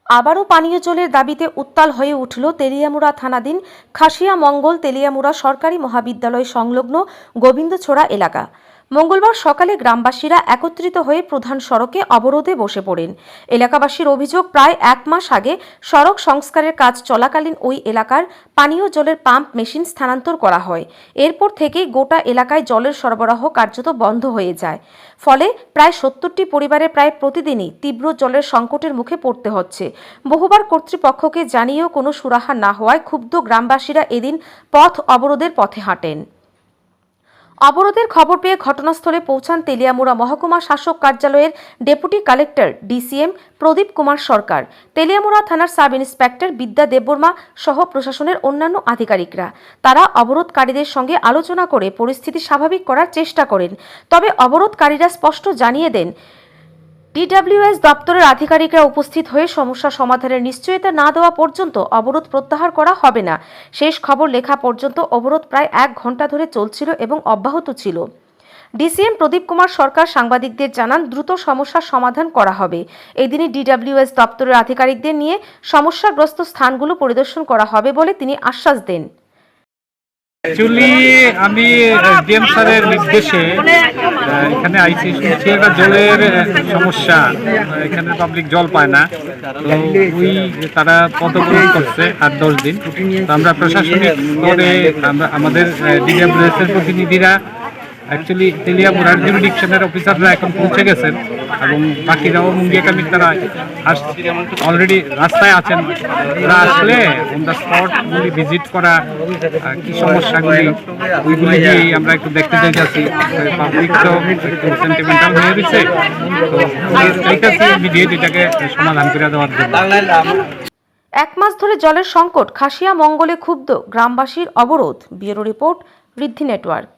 আবারও পানীয় জলের দাবিতে উত্তাল হয়ে উঠল তেলিয়ামুড়া থানাধীন খাসিয়ামঙ্গল তেলিয়ামুড়া সরকারি মহাবিদ্যালয় সংলগ্ন গোবিন্দছড়া এলাকা। মঙ্গলবার সকালে গ্রামবাসীরা একত্রিত হয়ে প্রধান সড়কে অবরোধে বসে পড়েন। এলাকাবাসীর অভিযোগ, প্রায় এক মাস আগে সড়ক সংস্কারের কাজ চলাকালীন ওই এলাকার পানীয় জলের পাম্প মেশিন স্থানান্তর করা হয়। এরপর থেকেই গোটা এলাকায় জলের সরবরাহ কার্যত বন্ধ হয়ে যায়। ফলে প্রায় ৭০টি পরিবারে প্রায় প্রতিদিনই তীব্র জলের সংকটের মুখে পড়তে হচ্ছে। বহুবার কর্তৃপক্ষকে জানিয়েও কোনো সুরাহা না হওয়ায় ক্ষুব্ধ গ্রামবাসীরা এদিন পথ অবরোধের পথে হাঁটেন। অবরোধের খবর পেয়ে ঘটনাস্থলে পৌঁছান তেলিয়ামুড়া মহকুমা শাসক কার্যালয়ের ডেপুটি কালেক্টর ডিসিএম প্রদীপ কুমার সরকার, তেলিয়ামুড়া থানার সাব ইন্সপেক্টর বিদ্যা দেববর্মা সহ প্রশাসনের অন্যান্য আধিকারিকরা। তারা অবরোধকারীদের সঙ্গে আলোচনা করে পরিস্থিতি স্বাভাবিক করার চেষ্টা করেন। তবে অবরোধকারীরা স্পষ্ট জানিয়ে দেন, ডিডব্লিউএস দপ্তরের আধিকারিকরা উপস্থিত হয়ে সমস্যা সমাধানের নিশ্চয়তা না দেওয়া পর্যন্ত অবরোধ প্রত্যাহার করা হবে না। শেষ খবর লেখা পর্যন্ত অবরোধ প্রায় ১ ঘন্টা ধরে চলছিল এবং অব্যাহত ছিল। ডিসিএম প্রদীপ কুমার সরকার সাংবাদিকদের জানান, দ্রুত সমস্যার সমাধান করা হবে। এদিনই ডিডব্লিউএস দপ্তরের আধিকারিকদের নিয়ে সমস্যাগ্রস্ত স্থানগুলো পরিদর্শন করা হবে বলে তিনি আশ্বাস দেন। অ্যাকচুয়ালি আমি ডিএম স্যারের নির্দেশে এখানে আইসি, শুনছি একটা জলের সমস্যা, এখানে পাবলিক জল পায় না। তো ওই তারা পদক্ষেপ করছে ৮-১০ দিন। তো আমরা প্রশাসনিক স্তরে আমাদের ডিডব্লিউএস এর প্রতিনিধিরা অ্যাকচুয়ালি তেলিয়ামুড়ার জুরিডিকশনের অফিসাররা এখন পৌঁছে গেছেন এবং বাকিরাও মুঙ্গিয়া কামির তারা অলরেডি রাস্তায় আছেন। ওরা আসলে অন দ্য স্পটগুলি ভিজিট করা, কি সমস্যাগুলি ওইগুলি দিয়েই আমরা একটু দেখতে চাইছি। পাবলিক তো একটু সেন্টিমেন্টাল হয়ে গেছে, তো চাইতেছি ইমিডিয়েট এটাকে সমাধান করে দেওয়ার জন্য। ১ মাস ধরে জলের সংকট, খাসিয়ামঙ্গলে ক্ষুব্ধ গ্রামবাসীর অবরোধ। ব্যুরো রিপোর্ট, ঋদ্ধি নেটওয়ার্ক।